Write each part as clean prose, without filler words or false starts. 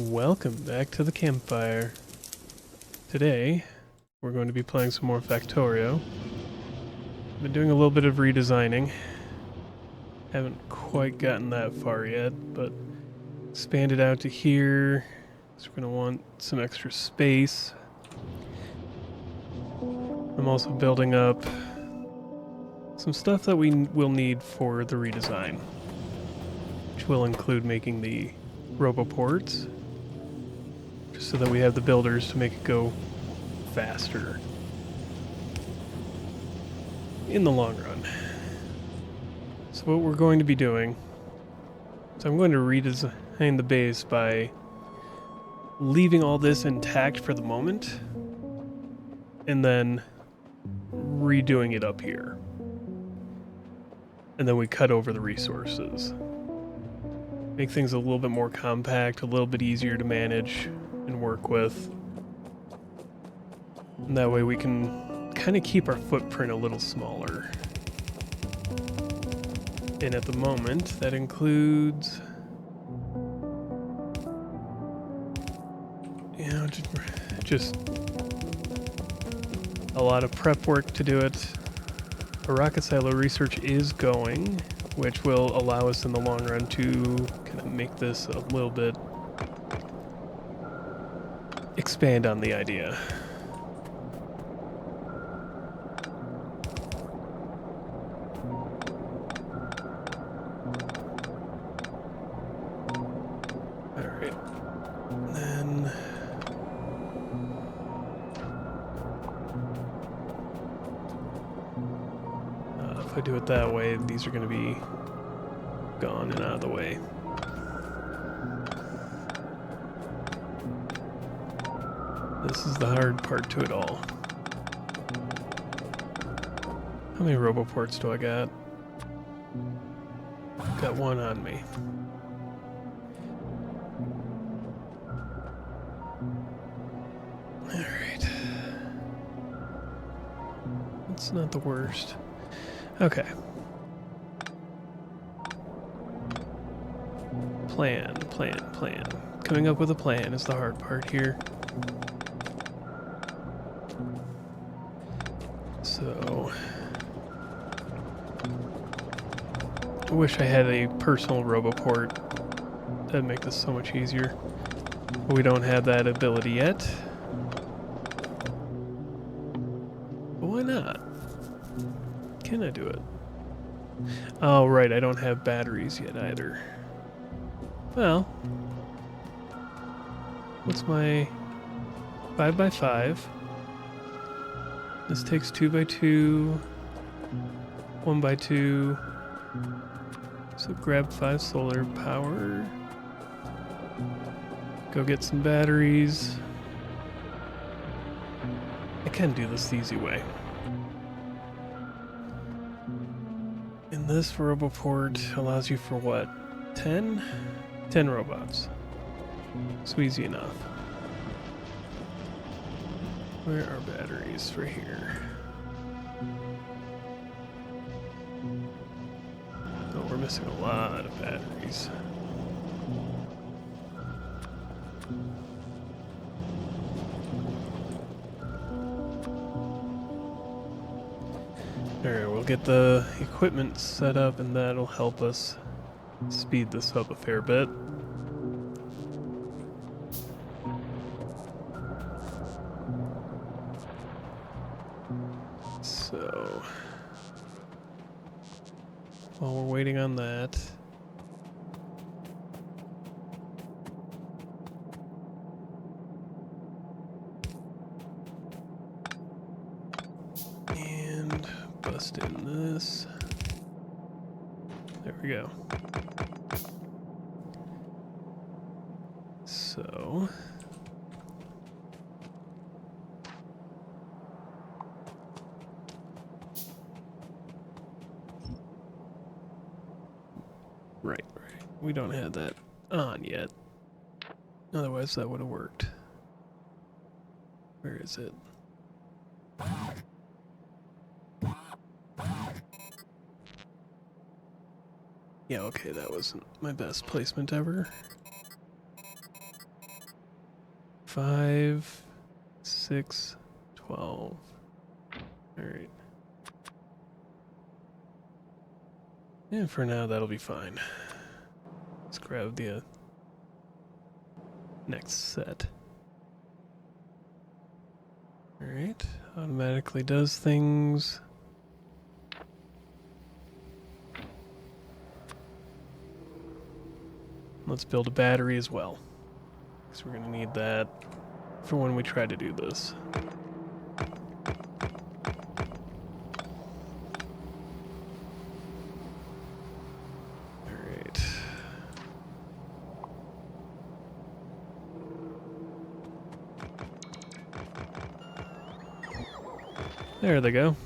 Welcome back to the campfire. Today, we're going to be playing some more Factorio. Been doing a little bit of redesigning. Haven't quite gotten that far yet, but expanded out to here. So we're going to want some extra space. I'm also building up some stuff that we will need for the redesign, which will include making the roboports, just so that we have the builders to make it go faster in the long run. So what we're going to be doing, so I'm going to redesign the base by leaving all this intact for the moment and then redoing it up here. And then we cut over the resources. Make things a little bit more compact, a little bit easier to manage and work with. And that way we can kind of keep our footprint a little smaller. And at the moment, that includes, you know, just a lot of prep work to do it. A rocket silo research is going, which will allow us in the long run to kind of make this a little bit, expand on the idea. If I do it that way, these are going to be gone and out of the way. This is the hard part to it all. How many roboports do I got? Got one on me. Alright. It's not the worst. Okay. Plan. Coming up with a plan is the hard part here. So, I wish I had a personal roboport. That'd make this so much easier. But we don't have that ability yet. But why not? Can I do it? Oh, right, I don't have batteries yet either. Well, what's my 5x5? This takes 2x2, 1x2. So grab 5 solar power. Go get some batteries. I can do this the easy way. And this roboport allows you for what? 10? 10 robots. So easy enough. Where are batteries? Right here. Oh, we're missing a lot of batteries. Alright, we'll get the equipment set up and that'll help us speed this up a fair bit. So, while we're waiting on that, and bust in this. There we go. So, right. We don't have that on yet. Otherwise that would have worked. Where is it? Yeah, okay, that wasn't my best placement ever. 5, 6, 12. Alright. And for now, that'll be fine. Let's grab the next set. Alright, automatically does things. Let's build a battery as well, because we're going to need that for when we try to do this. Alright. There they go.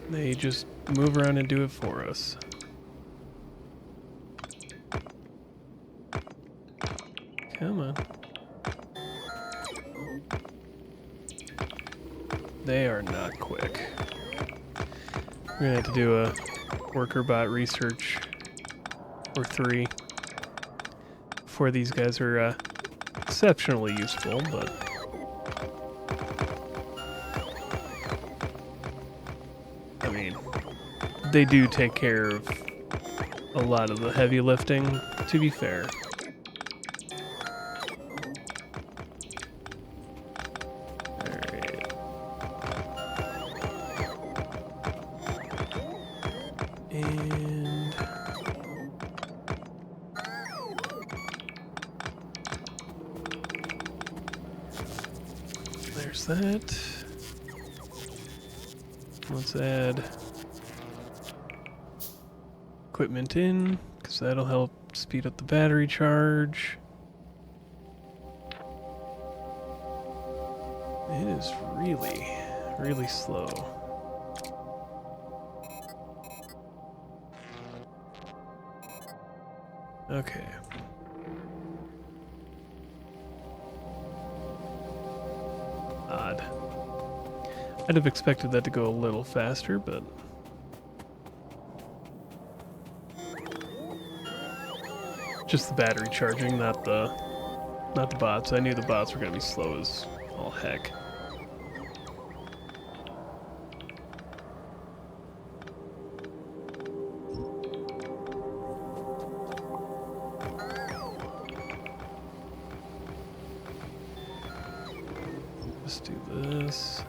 They just move around and do it for us. Come on. They are not quick. We're gonna have to do a worker bot research or 3 before these guys are exceptionally useful, but I mean, they do take care of a lot of the heavy lifting, to be fair. And there's that. Let's add equipment in, because that'll help speed up the battery charge. It is really, really slow. Okay. Odd. I'd have expected that to go a little faster, but just the battery charging, not the bots. I knew the bots were gonna be slow as all heck. Let's do this.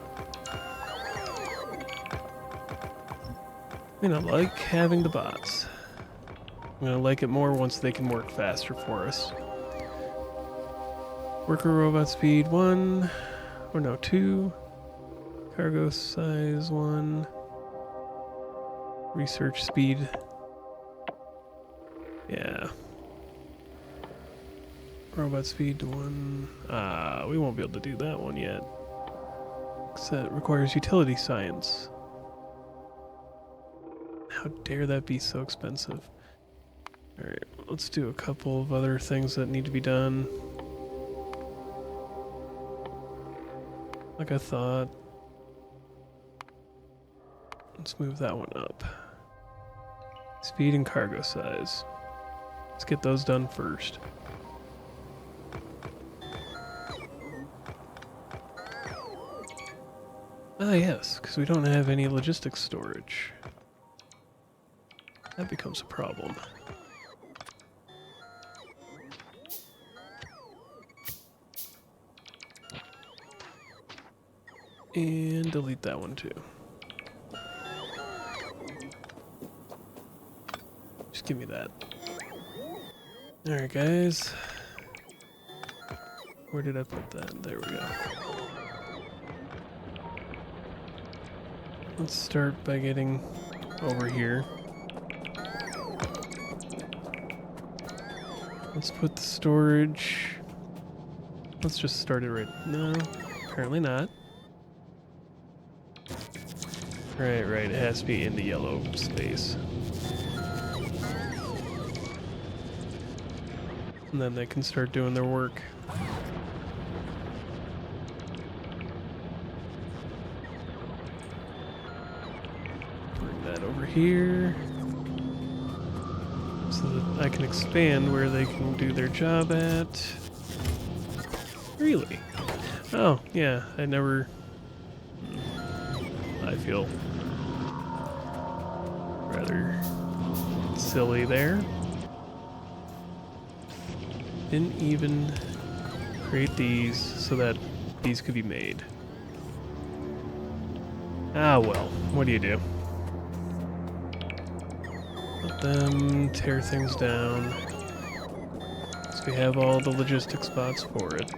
I mean, I like having the bots. I'm gonna like it more once they can work faster for us. Worker robot speed 1, or no, 2. Cargo size 1. Research speed. Yeah. Robot speed 1. We won't be able to do that one yet. Because that requires utility science. How dare that be so expensive? Alright, let's do a couple of other things that need to be done. Like I thought. Let's move that one up. Speed and cargo size. Let's get those done first. Ah yes, because we don't have any logistics storage. That becomes a problem. And delete that one too. Just give me that. Alright guys. Where did I put that? There we go. Let's start by getting over here. Let's put the storage. Let's just start it right now. Apparently not. Right, it has to be in the yellow space. And then they can start doing their work. Bring that over here. So that I can expand where they can do their job at. Really? Oh, yeah, I feel rather silly there. Didn't even create these so that these could be made. Ah well, what do you do? Let them tear things down. So we have all the logistic spots for it.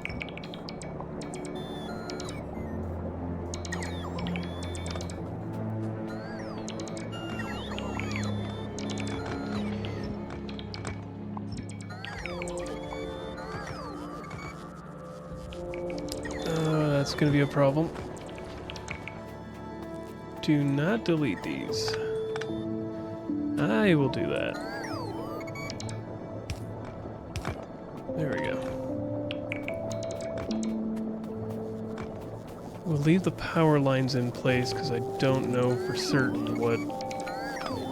That's gonna be a problem. Do not delete these. I will do that. There we go. We'll leave the power lines in place because I don't know for certain what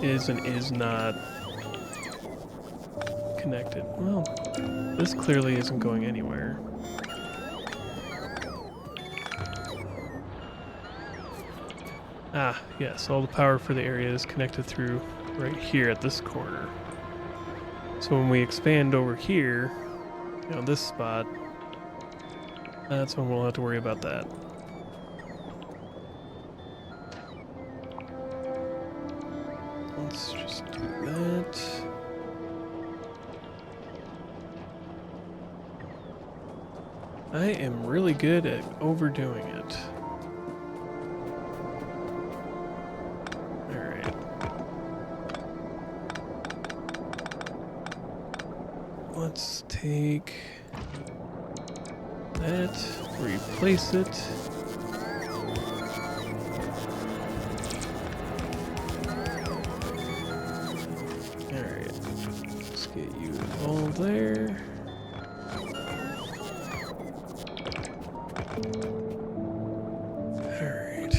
is and is not connected. Well, this clearly isn't going anywhere. Ah, yes, all the power for the area is connected through right here at this corner. So when we expand over here, you know, this spot, that's when we'll have to worry about that. Let's just do that. I am really good at overdoing it. Let's take that, replace it. Alright, let's get you all there. Alright.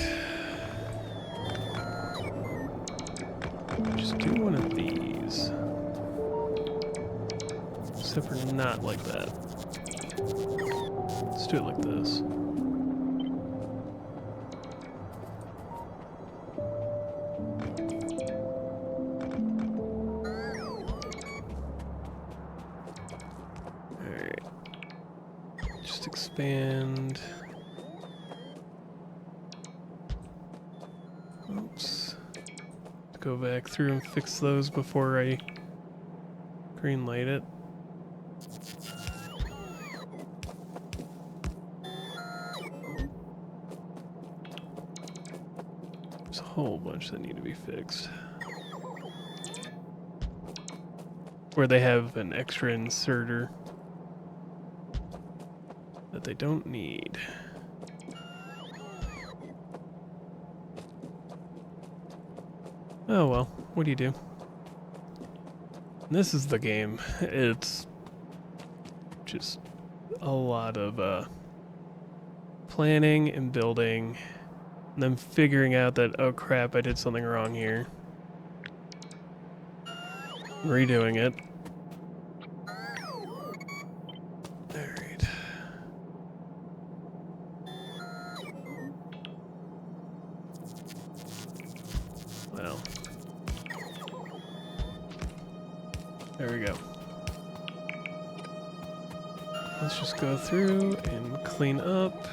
Just do one of these. Except for not like that. Let's do it like this. Alright. Just expand. Oops. Go back through and fix those before I green light it. There's a whole bunch that need to be fixed. Where they have an extra inserter that they don't need. Oh well, what do you do? This is the game. It's just a lot of planning and building, and then figuring out that, oh crap, I did something wrong here. Redoing it. Alright. Well. There we go. Let's just go through and clean up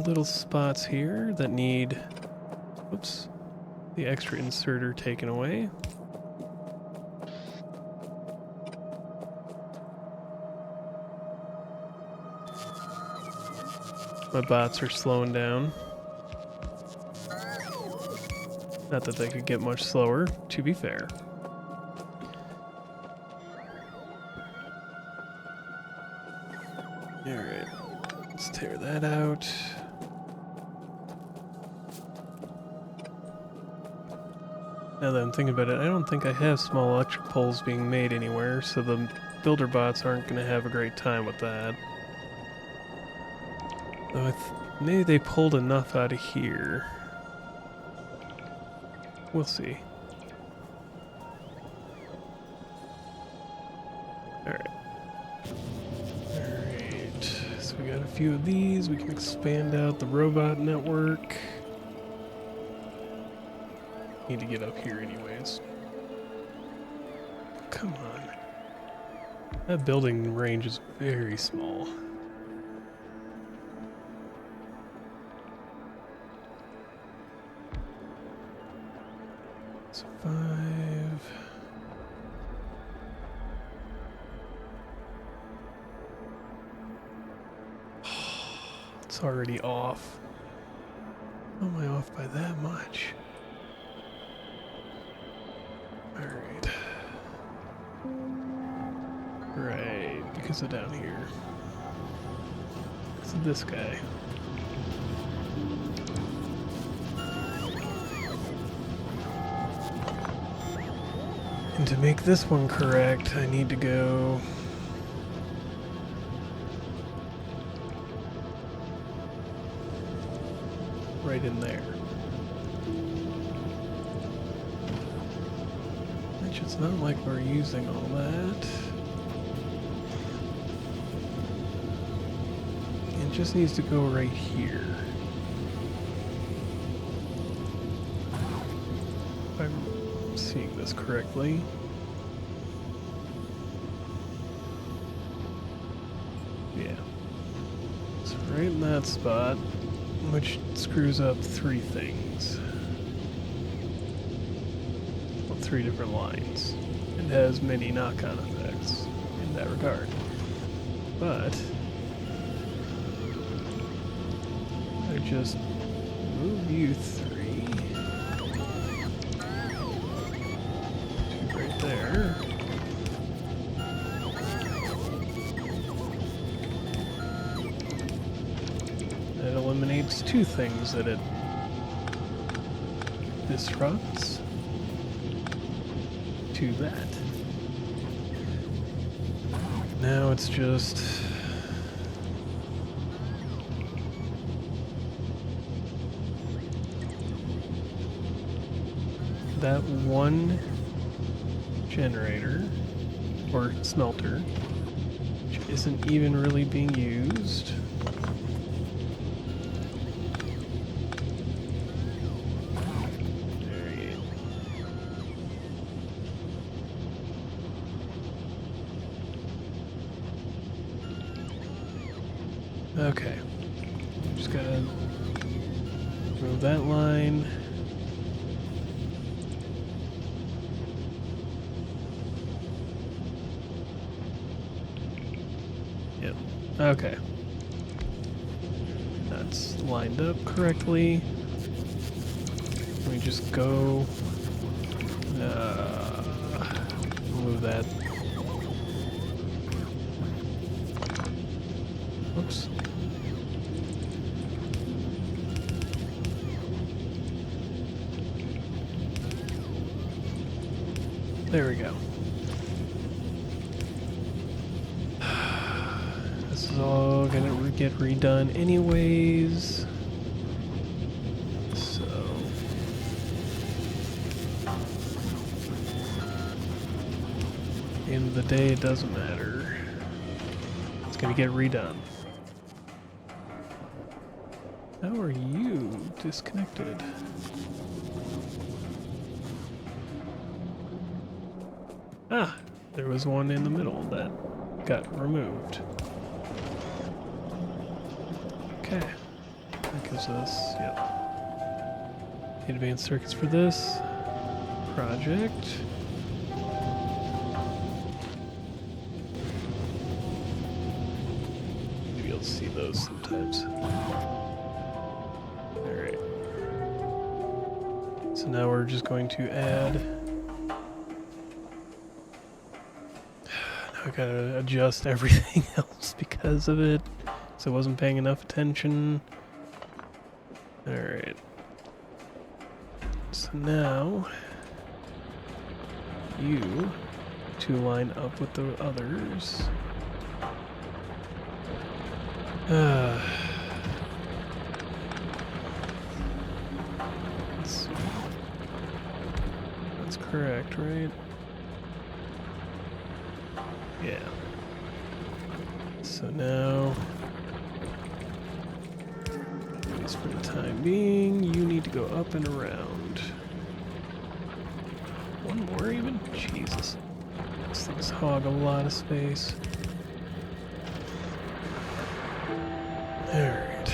little spots here that need, whoops, the extra inserter taken away. My bots are slowing down. Not that they could get much slower, to be fair. Alright, let's tear that out. Now that I'm thinking about it, I don't think I have small electric poles being made anywhere, so the builder bots aren't going to have a great time with that. Though maybe they pulled enough out of here. We'll see. Alright. Alright. So we got a few of these. We can expand out the robot network. Need to get up here anyways. Come on. That building range is very small. So 5. It's already off. How am I off by that much? Alright. Right, because of down here. Because of this guy. And to make this one correct, I need to go right in there. Which it's not like we're using all that. It just needs to go right here. If I'm seeing this correctly. Yeah. It's right in that spot, which screws up 3 things. Well, 3 different lines. It has many knock-on effects in that regard. But I just move you 3. 2 right there. That eliminates 2 things that it disrupts. To that. Now it's just that one generator or smelter, which isn't even really being used. Okay, just gotta move that line. Yep, okay. That's lined up correctly. Let me just go, move that. Oops. There we go. This is all gonna get redone anyways. So at the end of the day, it doesn't matter. It's gonna get redone. How are you disconnected? Ah, there was one in the middle that got removed. Okay, that gives us, yep. Advanced circuits for this project. Maybe you'll see those sometimes. Alright. So now we're just going to add. I gotta adjust everything else because of it, so I wasn't paying enough attention. Alright. So now, you to line up with the others. Let's see. That's correct, right? Yeah. So now, at least for the time being, you need to go up and around. One more even? Jesus. These things hog a lot of space. Alright.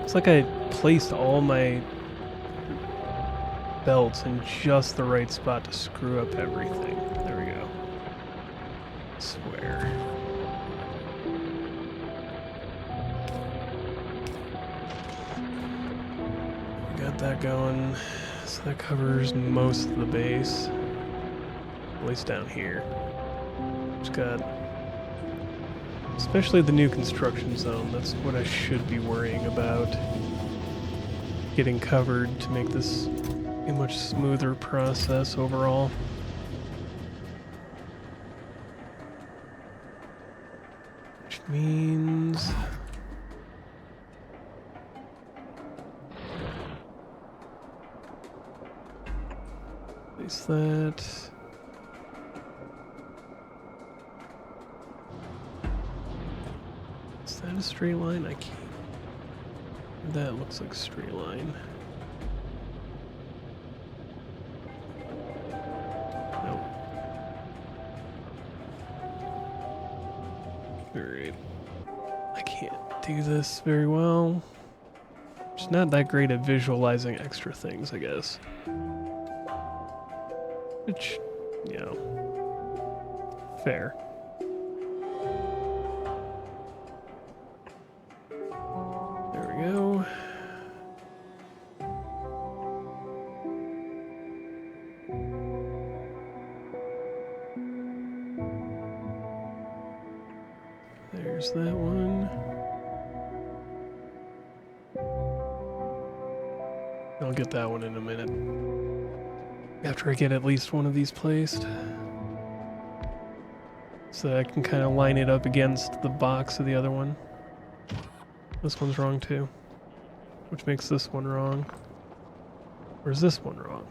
It's like I placed all my belts in just the right spot to screw up everything. There we go. Swear. We got that going. So that covers most of the base. At least down here. Just got... especially the new construction zone. That's what I should be worrying about. Getting covered to make this a much smoother process overall. Which means... place that... is that a straight line? I can't... that looks like a straight line. Nope. Alright. I can't do this very well. Just not that great at visualizing extra things, I guess. Which, you know, fair. There we go. There's that one. I'll get that one in a minute. After I get at least one of these placed. So that I can kind of line it up against the box of the other one. This one's wrong too. Which makes this one wrong. Or is this one wrong?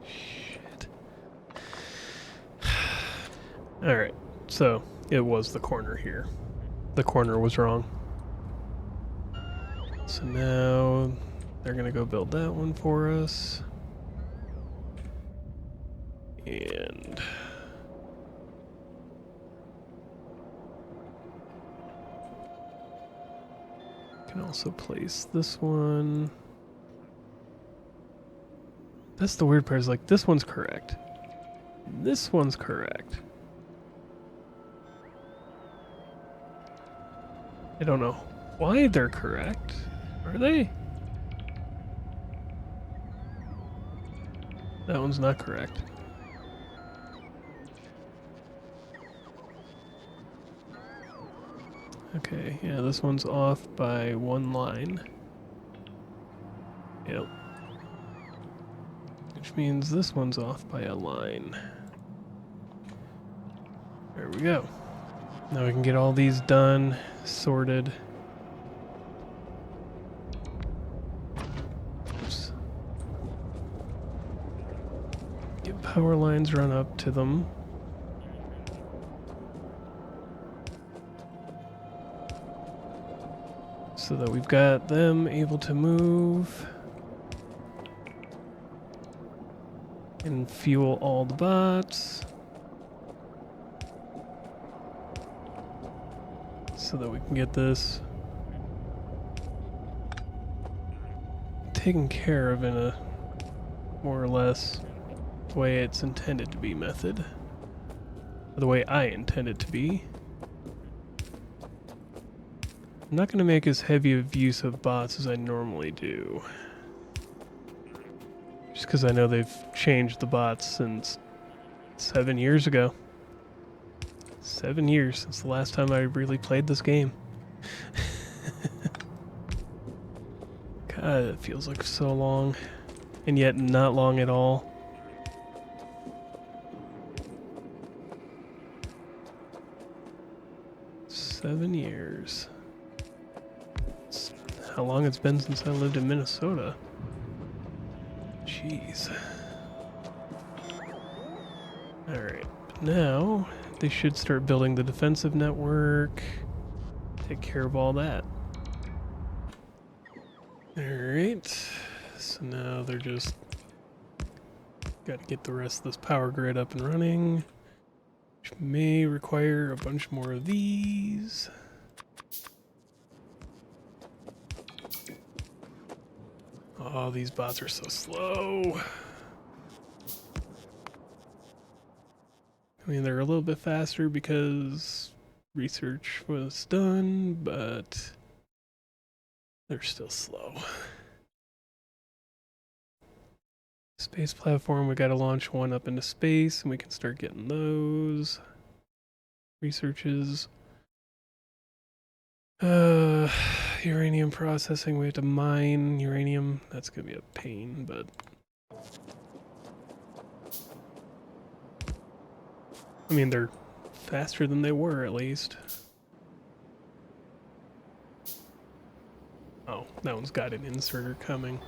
Shit. Alright, so it was the corner here. The corner was wrong. So now they're gonna go build that one for us. And can also place this one. That's the weird part, is like this one's correct. This one's correct. I don't know why they're correct. Are they? That one's not correct. Okay, yeah, this one's off by one line. Yep. Which means this one's off by a line. There we go. Now we can get all these done, sorted. Oops. Get power lines run up to them. So that we've got them able to move and fuel all the bots. So that we can get this taken care of in a more or less way it's intended to be method. Or the way I intend it to be. I'm not going to make as heavy of use of bots as I normally do. Just because I know they've changed the bots since 7 years ago. 7 years since the last time I really played this game. God, it feels like so long. And yet not long at all. 7 years. It's how long it's been since I lived in Minnesota. Jeez. Alright, now they should start building the defensive network. Take care of all that. Alright, so now they're just got to get the rest of this power grid up and running, which may require a bunch more of these. Oh, these bots are so slow. I mean, they're a little bit faster because research was done, but they're still slow. Space platform, we gotta launch one up into space and we can start getting those. Researches. Uranium processing, we have to mine uranium. That's gonna be a pain, but... I mean, they're faster than they were, at least. Oh, that one's got an inserter coming.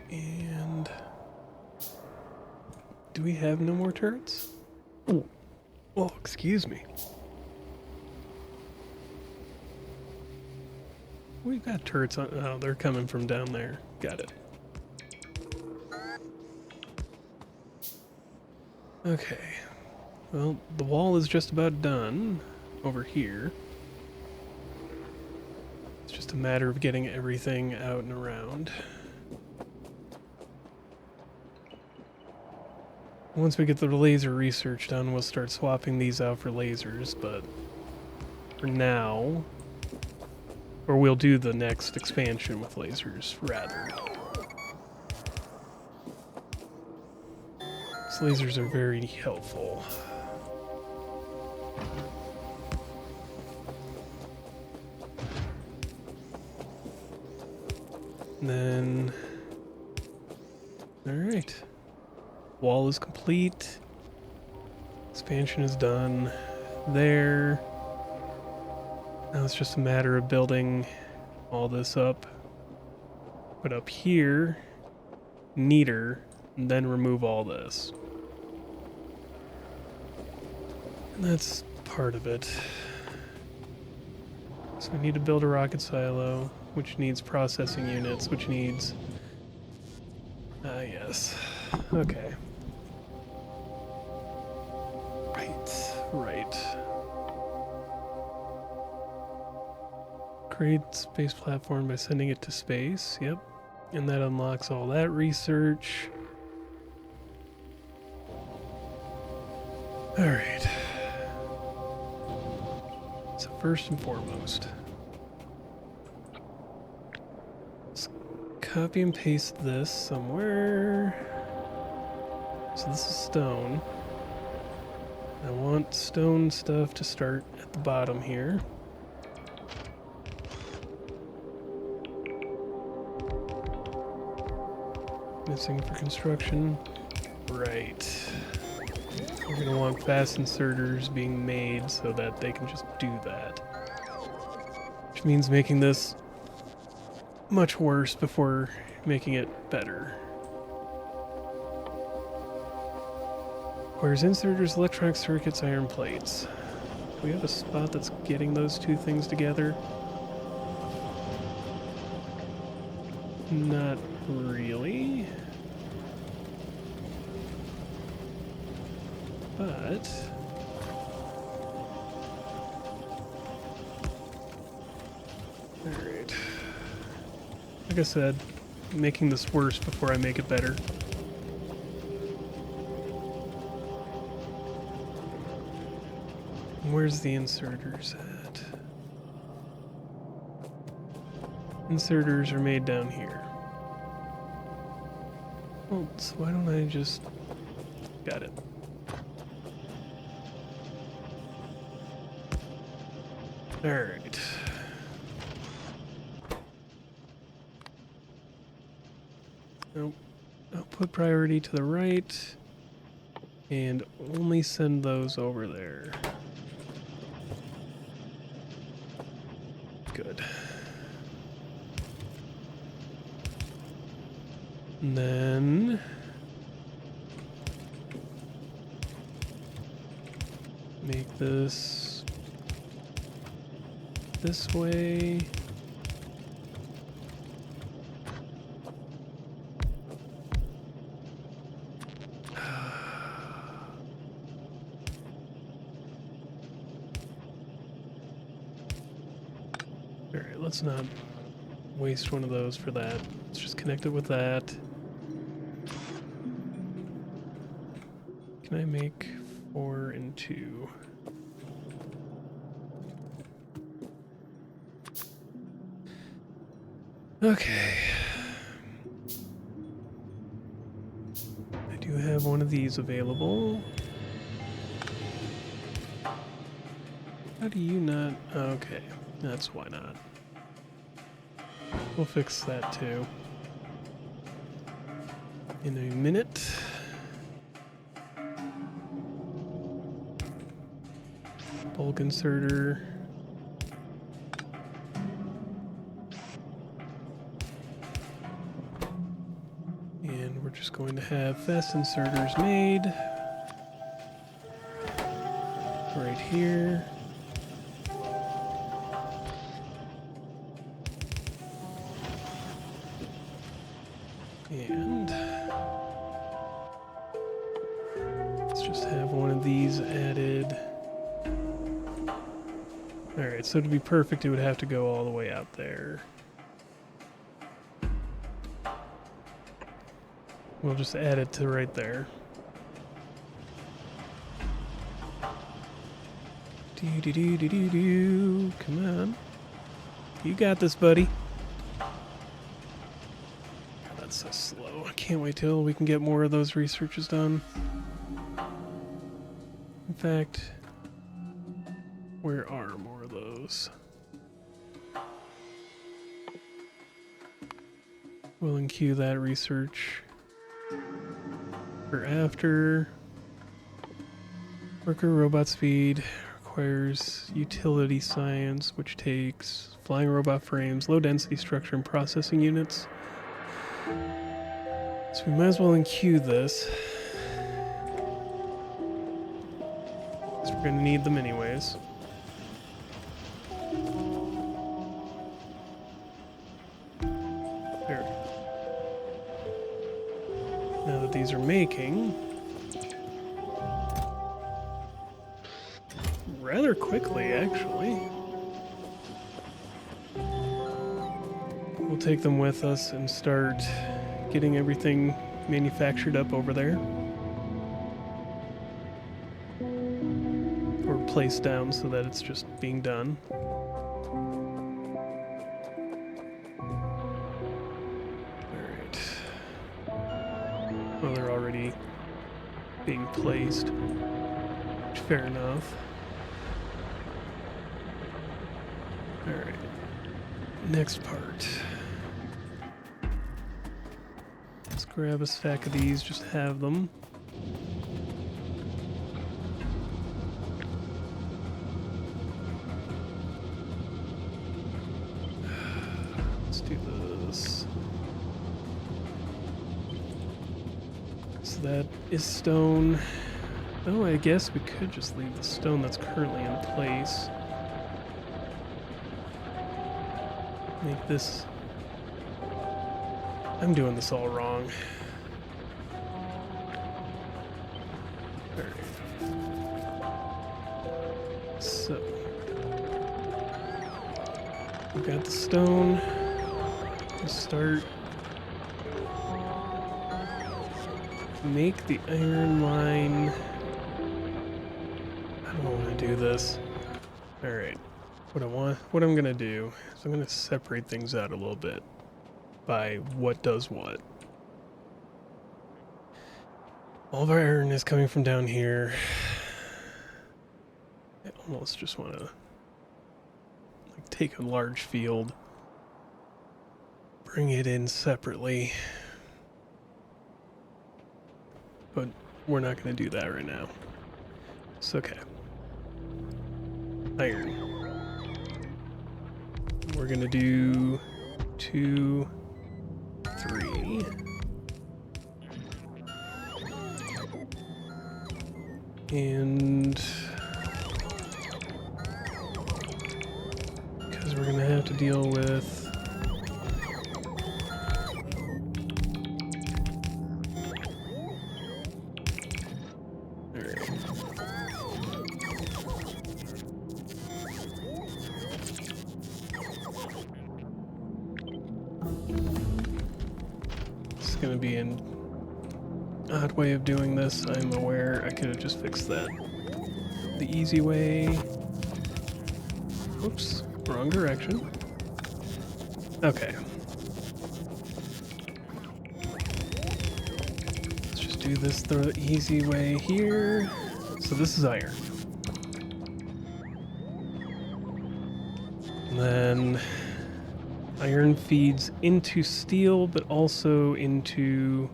And... do we have no more turrets? Oh, oh, excuse me. We've got turrets on... oh, they're coming from down there. Got it. Okay. Well, the wall is just about done over here. It's just a matter of getting everything out and around. Once we get the laser research done, we'll start swapping these out for lasers, but for now... or we'll do the next expansion with lasers, rather. These lasers are very helpful. And then... alright. Wall is complete. Expansion is done. There. Now it's just a matter of building all this up. Put up here. Neater. And then remove all this. And that's part of it. So we need to build a rocket silo, which needs processing units, which needs... yes. Okay. Right. Create space platform by sending it to space, yep. And that unlocks all that research. Alright. So first and foremost, let's copy and paste this somewhere. So this is stone. I want stone stuff to start at the bottom here. Missing for construction. Right. We're going to want fast inserters being made so that they can just do that. Which means making this much worse before making it better. Requires inserters, electronic circuits, iron plates. Do we have a spot that's getting those two things together? Not really. But... alright. Like I said, making this worse before I make it better. Where's the inserters at? Inserters are made down here. Well, so why don't I just... got it. Alright. Nope. Output priority to the right. And only send those over there. Good. And then make this way. Alright, let's not waste one of those for that. Let's just connect it with that. Can I make 4 and 2? Okay. I do have one of these available. How do you not? Okay, that's why not. We'll fix that too in a minute. Bulk inserter. And we're just going to have fast inserters made right here. And let's just have one of these added. Alright, so to be perfect, it would have to go all the way out there. We'll just add it to right there. Do. Come on. You got this, buddy. God, that's so slow. I can't wait till we can get more of those researches done. In fact, where are more of those? We'll enqueue that research for after. Worker robot speed requires utility science, which takes flying robot frames, low density structure, and processing units. So we might as well enqueue this, because we're going to need them anyways. There. Now that these are making rather quickly, actually. We'll take them with us and start getting everything manufactured up over there. Or placed down so that it's just being done. Alright. Well, they're already being placed. Fair enough. Alright. Next part. Let's grab a stack of these, just have them. Let's do this. So that is stone. Oh, I guess we could just leave the stone that's currently in place. Make this... I'm doing this all wrong. Alright. So... we got the stone. Let's start... make the iron line... I don't want to do this. Alright. What I'm gonna do is I'm gonna separate things out a little bit by what does what. All of our iron is coming from down here. I almost just want to like take a large field, bring it in separately. But we're not going to do that right now. It's okay. Iron. We're going to do 2, 3. And because we're going to have to deal with going to be an odd way of doing this. I'm aware. I could have just fixed that the easy way. Oops, wrong direction. Okay. Let's just do this the easy way here. So this is iron. And then iron feeds into steel, but also into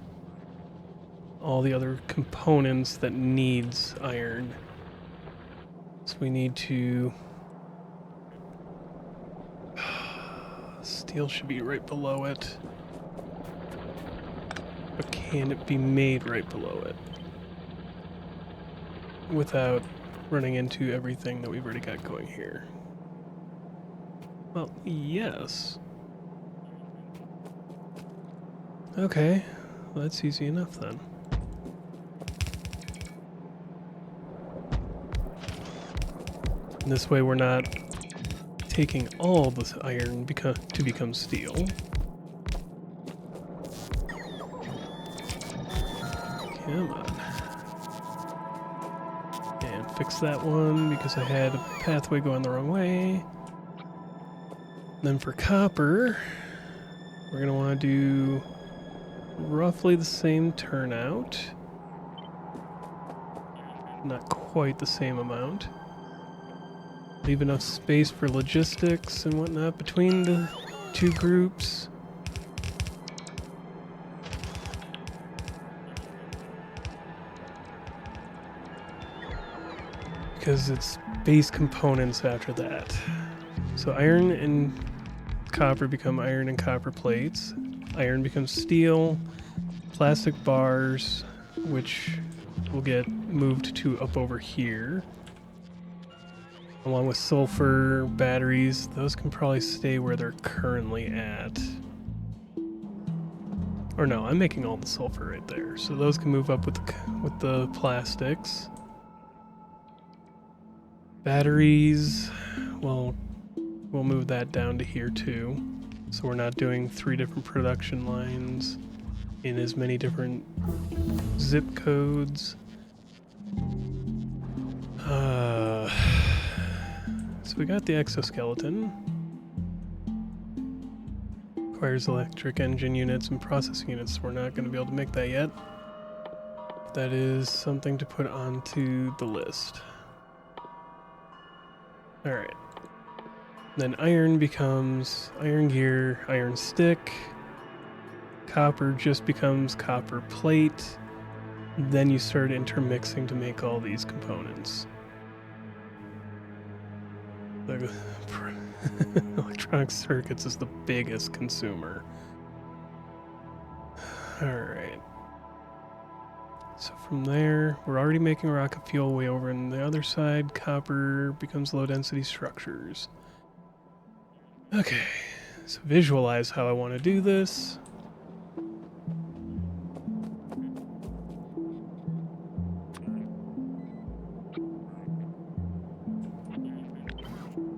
all the other components that needs iron. So we need to... Steel should be right below it. But can it be made right below it? Without running into everything that we've already got going here. Well, yes. Okay, well, that's easy enough then. And this way we're not taking all this iron to become steel. Come on. And fix that one because I had a pathway going the wrong way. Then for copper, we're going to want to do roughly the same turnout. Not quite the same amount. Leave enough space for logistics and whatnot between the two groups. Because it's base components after that. So iron and copper become iron and copper plates. Iron becomes steel, plastic bars, which will get moved to up over here. Along with sulfur, batteries, those can probably stay where they're currently at. Or no, I'm making all the sulfur right there. So those can move up with the plastics. Batteries, well, we'll move that down to here too. So we're not doing 3 different production lines in as many different zip codes. So we got the exoskeleton. Requires electric engine units and processing units. We're not going to be able to make that yet. That is something to put onto the list. Alright. Then iron becomes iron gear, iron stick. Copper just becomes copper plate. Then you start intermixing to make all these components. Electronic circuits is the biggest consumer. Alright. So from there, we're already making rocket fuel way over on the other side. Copper becomes low density structures. Okay, so visualize how I want to do this.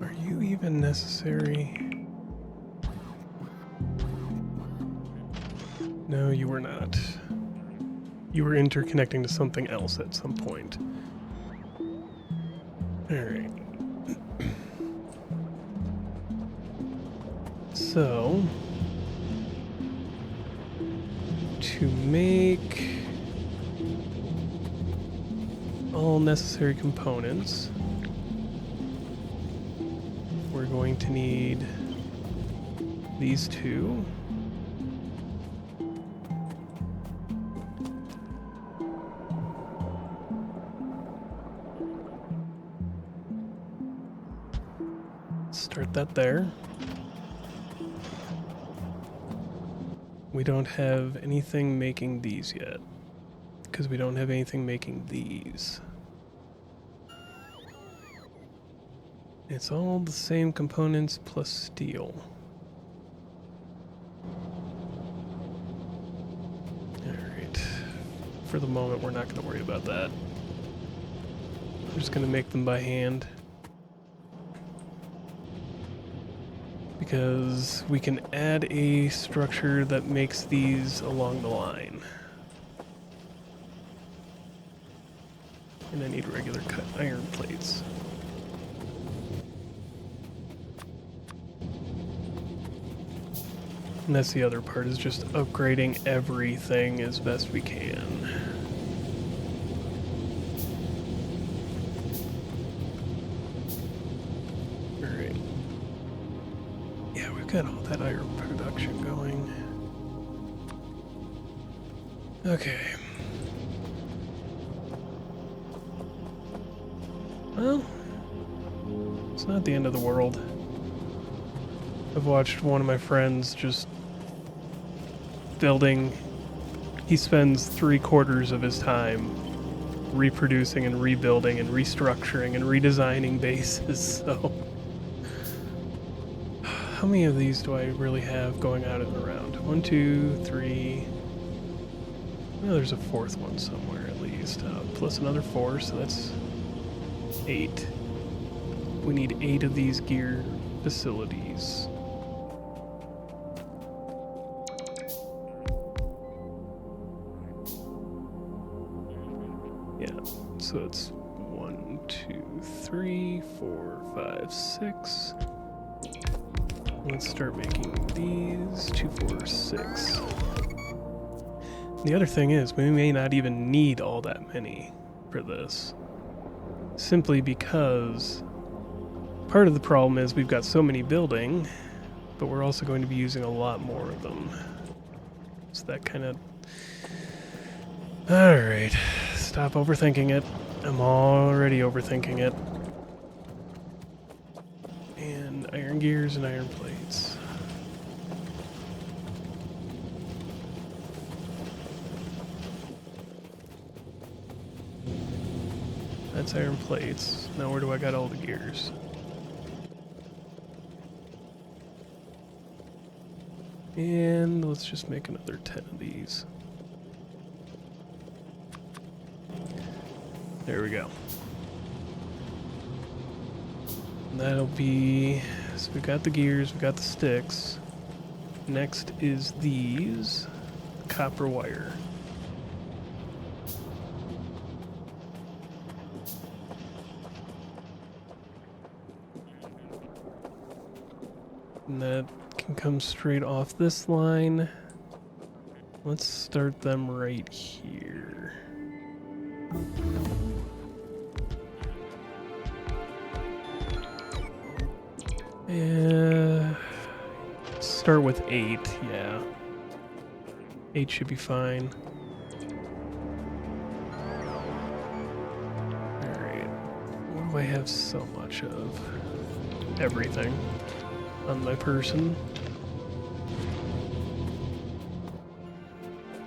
Are you even necessary? No, you were not. You were interconnecting to something else at some point. Alright. So, to make all necessary components, we're going to need these two. start that there. We don't have anything making these yet, because we don't have anything making these. It's all the same components plus steel. Alright. For the moment, we're not going to worry about that. We're just going to make them by hand. Because we can add a structure that makes these along the line. And I need regular cut iron plates. And that's the other part, is just upgrading everything as best we can. Alright. Yeah, we've got all that iron production going. Okay. Well, it's not the end of the world. I've watched one of my friends just building. He spends 3/4 of his time reproducing and rebuilding and restructuring and redesigning bases, so... How many of these do I really have going out and around? 1, 2, 3... Well, there's a fourth one somewhere at least. Plus another 4, so that's 8. We need 8 of these gear facilities. Yeah, so it's 1, 2, 3, 4, 5, 6. Let's start making these. 2, 4, 6. The other thing is, we may not even need all that many for this. Simply because part of the problem is we've got so many building, but we're also going to be using a lot more of them. So that kind of... Alright, stop overthinking it. I'm already overthinking it. And iron gears and iron plates. That's iron plates. Now where do I got all the gears? And let's just make another 10 of these. There we go. And that'll be... So we've got the gears, we've got the sticks. Next is these. Copper wire. And that can come straight off this line. Let's start them right here. Start with 8, yeah. 8 should be fine. Alright. What do I have so much of? Everything on my person.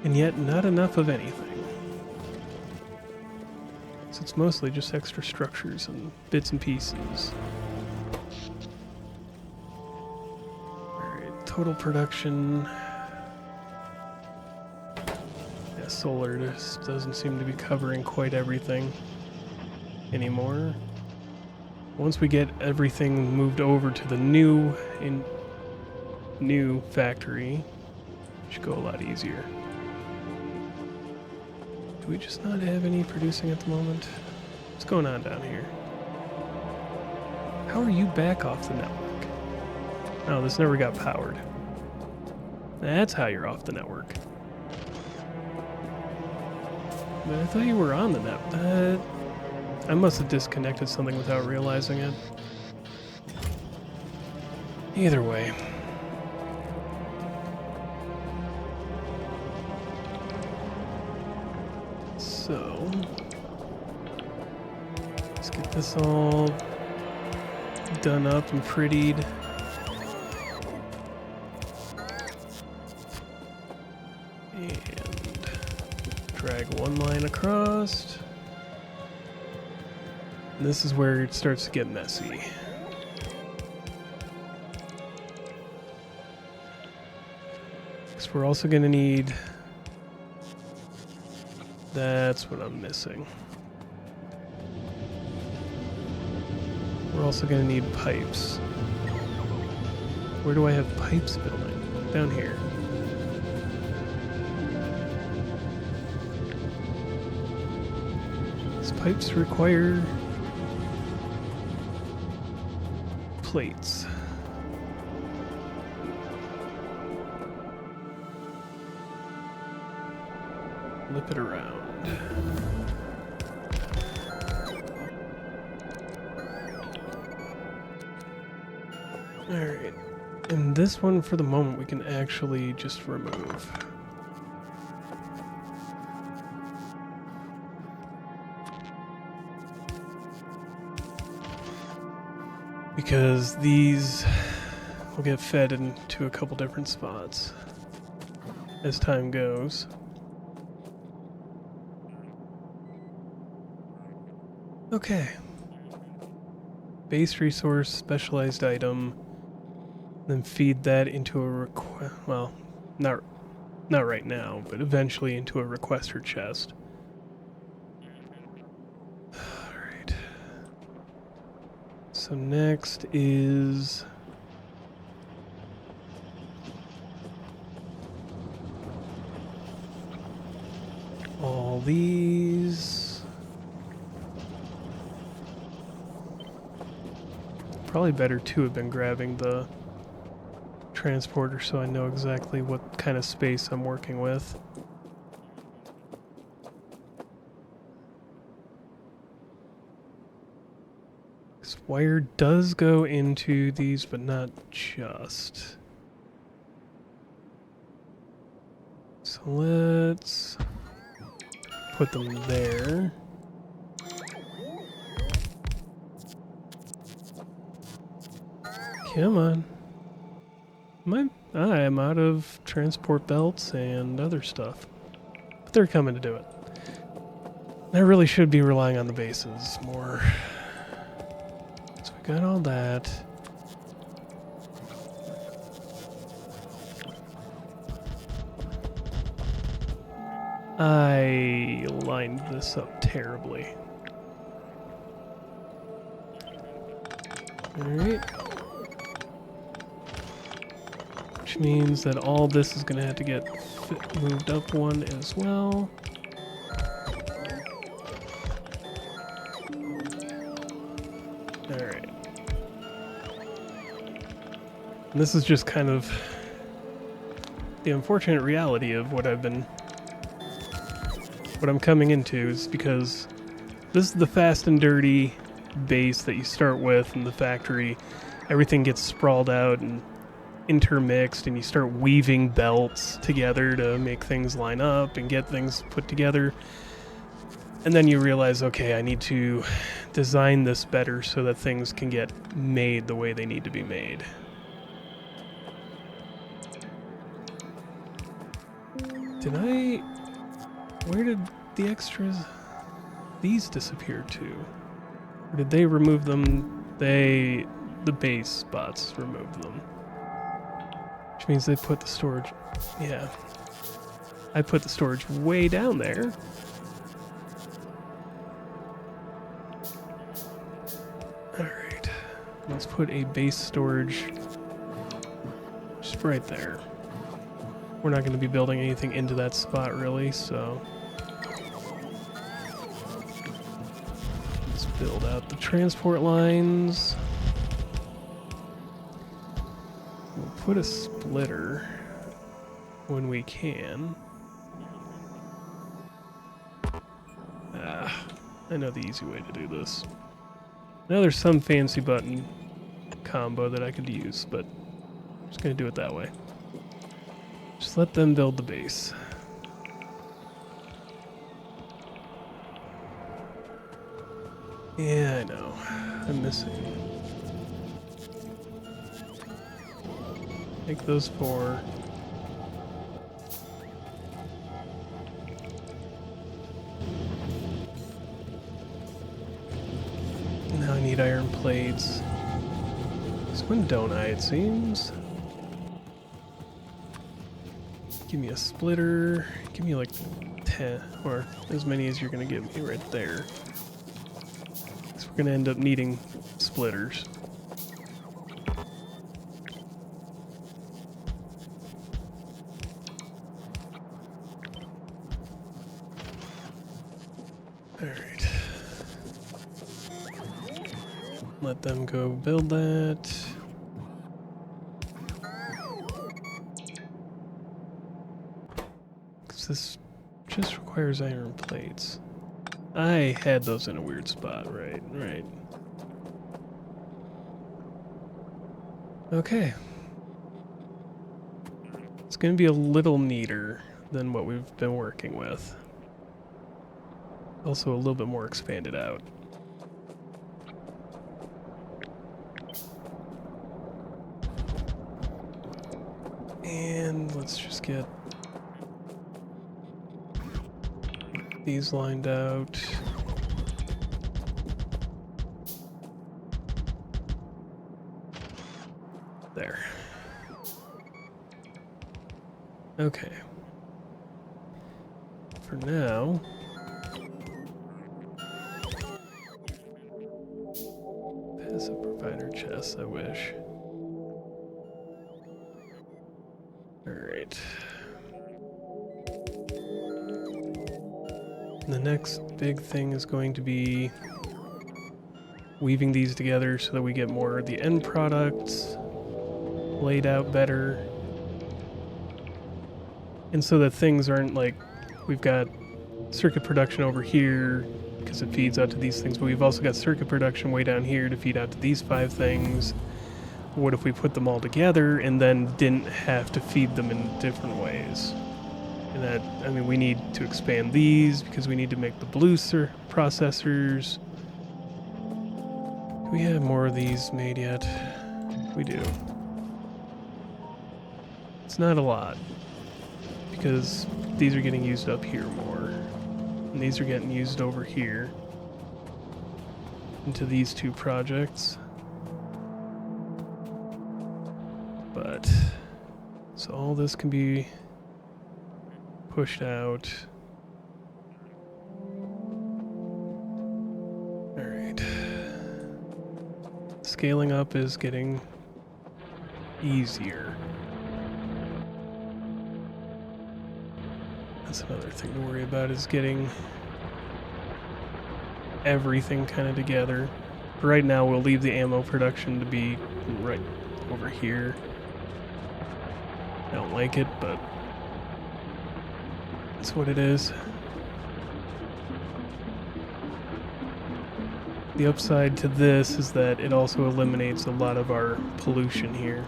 And yet not enough of anything. So it's mostly just extra structures and bits and pieces. Alright, total production. Yeah, solar just doesn't seem to be covering quite everything anymore. Once we get everything moved over to the new factory, it should go a lot easier. Do we just not have any producing at the moment? What's going on down here? How are you back off the network? Oh, this never got powered. That's how you're off the network. But I thought you were on the net. I must have disconnected something without realizing it. Either way. So, let's get this all done up and prettied. And drag one line across. And this is where it starts to get messy. Because we're also going to need... That's what I'm missing. We're also going to need pipes. Where do I have pipes building? Down here. These pipes require plates. Flip it around. Alright. And this one, for the moment, we can actually just remove. Because these will get fed into a couple different spots as time goes. Okay. Base resource, specialized item, then feed that into a well, not right now, but eventually into a requester chest. Alright. So next is... all these... Probably better to have been grabbing the transporter so I know exactly what kind of space I'm working with. This wire does go into these, but not just. So let's put them there. Come on. I am out of transport belts and other stuff. But they're coming to do it. I really should be relying on the bases more. So we got all that. I lined this up terribly. Alright. Which means that all this is going to have to get moved up one as well. Alright. This is just kind of the unfortunate reality of what I'm coming into, is because this is the fast and dirty base that you start with in the factory. Everything gets sprawled out and intermixed, and you start weaving belts together to make things line up and get things put together. And then you realize, okay, I need to design this better so that things can get made the way they need to be made. Where did the extras, these disappear to? Or did they remove them? The base spots removed them. Which means they put the storage, yeah. I put the storage way down there. Alright, let's put a base storage just right there. We're not going to be building anything into that spot really, so let's build out the transport lines. We'll put a splitter when we can. I know the easy way to do this. I know there's some fancy button combo that I could use, but I'm just going to do it that way. Just let them build the base. Yeah, I know. I'm missing Make those 4. Now I need iron plates. When don't I, it seems? Give me a splitter. Give me like 10, or as many as you're gonna give me right there. So we're gonna end up needing splitters. Alright. Let them go build that. This just requires iron plates. I had those in a weird spot, right. Okay. It's gonna be a little neater than what we've been working with. Also a little bit more expanded out. And let's just get these lined out. There. Okay. For now, passive provider chests, I wish. Alright. The next big thing is going to be weaving these together so that we get more of the end products laid out better. And so that things aren't like, we've got circuit production over here because it feeds out to these things, but we've also got circuit production way down here to feed out to these 5 things. What if we put them all together and then didn't have to feed them in different ways? And that, I mean, we need to expand these because we need to make the blue processors. Do we have more of these made yet? We do. It's not a lot because these are getting used up here more. And these are getting used over here into these 2 projects. But, so all this can be pushed out. Alright. Scaling up is getting easier. That's another thing to worry about, is getting everything kind of together. For right now, we'll leave the ammo production to be right over here. I don't like it, but that's what it is. The upside to this is that it also eliminates a lot of our pollution here.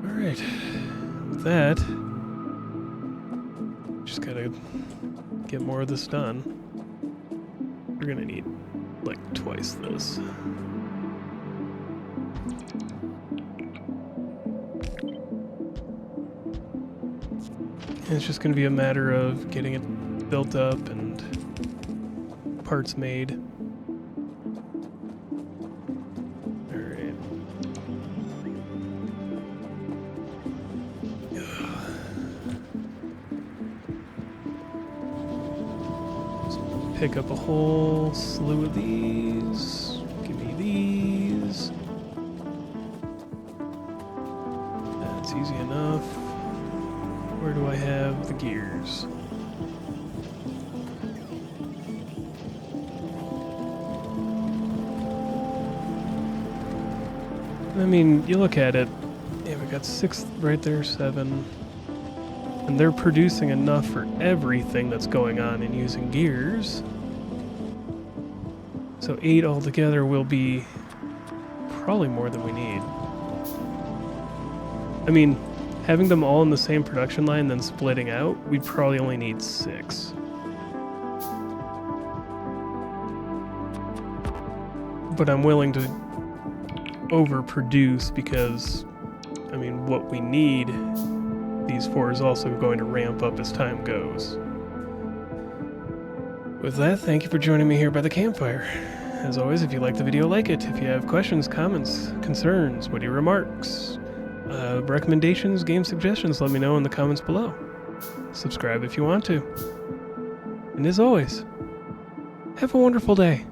Alright. With that, just gotta get more of this done. We're gonna need like twice this. And it's just gonna be a matter of getting it built up and parts made. Alright. Pick up a whole slew of these. Give me these. That's easy enough. Where do I have the gears? I mean, you look at it, yeah, we got 6 right there, 7. And they're producing enough for everything that's going on and using gears. So 8 altogether will be probably more than we need. I mean, having them all in the same production line, then splitting out, we'd probably only need 6. But I'm willing to overproduce because, I mean, what we need, these 4 is also going to ramp up as time goes. With that, thank you for joining me here by the campfire. As always, if you like the video, like it. If you have questions, comments, concerns, witty remarks, recommendations, game suggestions, let me know in the comments below. Subscribe if you want to. And as always, have a wonderful day.